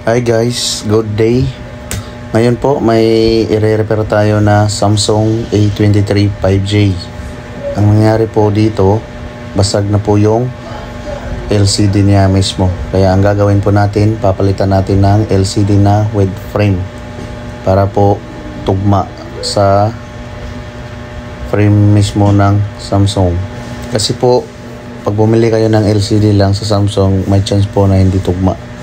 Hi guys, good day. Ngayon po may i-repair tayo na Samsung A23 5J. Ang nangyari po dito, basag na po yung LCD niya mismo. Kaya ang gagawin po natin, papalitan natin ng LCD na with frame para po tugma sa frame mismo ng Samsung. Kasi po pag bumili kayo ng LCD lang sa Samsung, may chance po na hindi tugma.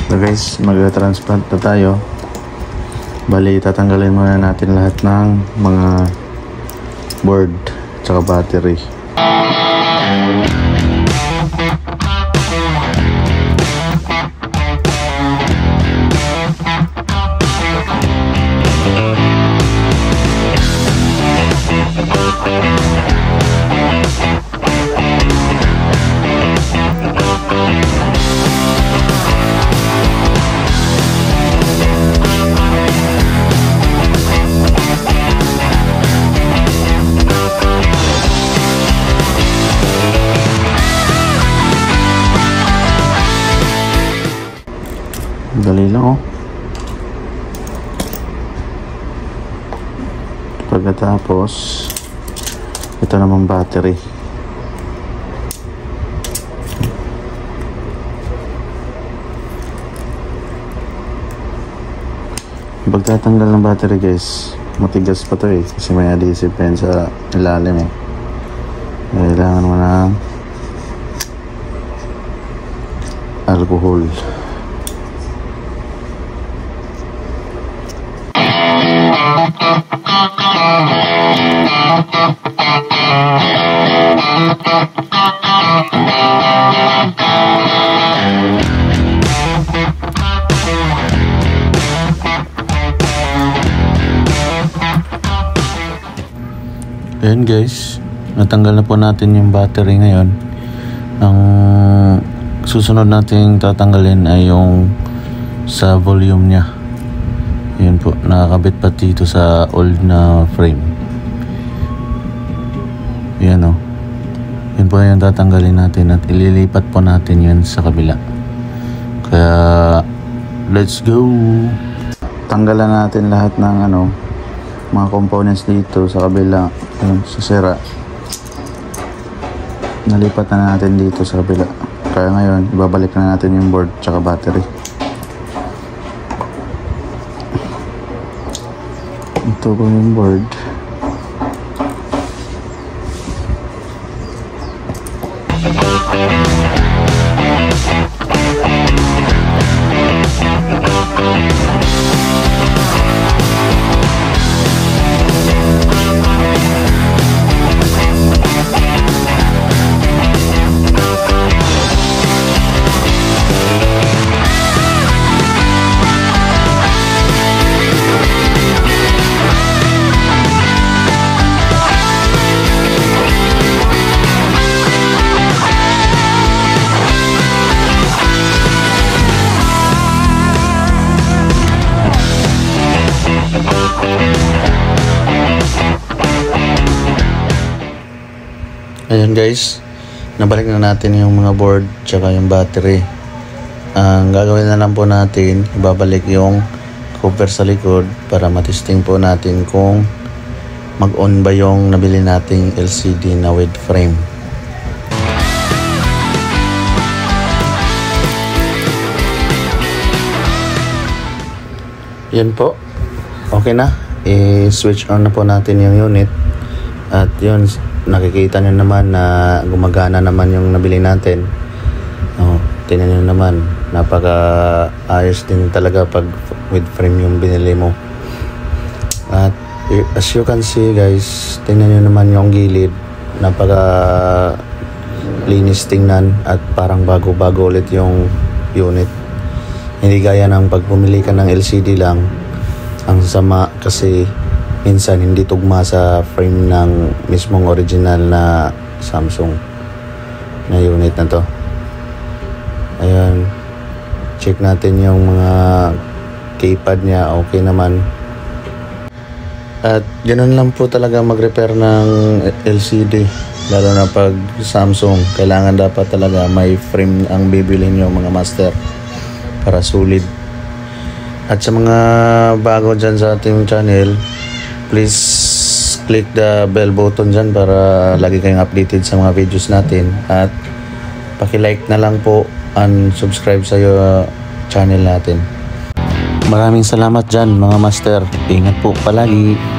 So guys, mag-transplant na tayo. Bali, tatanggalin muna natin lahat ng mga board tsaka battery. Dali lang oh. Pagkatapos ito naman battery. Pagtatanggal ng battery guys, matigas pa to eh, kasi may adhesive pen sa ilalim eh. Kailangan mo ng alcohol. Ayan guys, natanggal na po natin yung battery ngayon. Ang susunod nating tatanggalin ay yung sa volume nya. Ayan po, nakakabit pa dito sa old na frame. Ayan o. Yun po yung tatanggalin natin at ililipat po natin yun sa kabila. Kaya let's go. Tanggalan natin lahat ng mga components dito sa kabila. Ayun, sa sira. Nalipat na natin dito sa kabila. Kaya ngayon, ibabalik na natin yung board tsaka battery. Ito po yung board. Ayan guys, nabalik na natin yung mga board tsaka yung battery. Ang gagawin na lang po natin, ibabalik yung cover sa likod para matesting po natin kung mag-on ba yung nabili nating LCD na with frame. Yan po, okay na. I-switch on na po natin yung unit. At yun, nakikita nyo naman na gumagana naman yung nabili natin. Tingnan nyo naman, napaka ayos din talaga pag with frame yung binili mo. At as you can see guys, tingnan nyo naman yung gilid, napaka linis tingnan at parang bago-bago ulit yung unit. Hindi gaya ng pag bumili ka ng LCD lang, ang sama kasi minsan hindi tugma sa frame ng mismong original na Samsung na unit na to. Ayan, check natin yung mga keypad niya, okay naman. At ganun lang po talaga mag-repair ng LCD. lalo na pag Samsung, kailangan dapat talaga may frame ang bibilhin nyo mga master. para solid. At sa mga bago dyan sa ating channel, please click the bell button dyan para lagi kayong updated sa mga videos natin. At paki-like na lang po and subscribe sa channel natin. Maraming salamat dyan mga master. Ingat po palagi.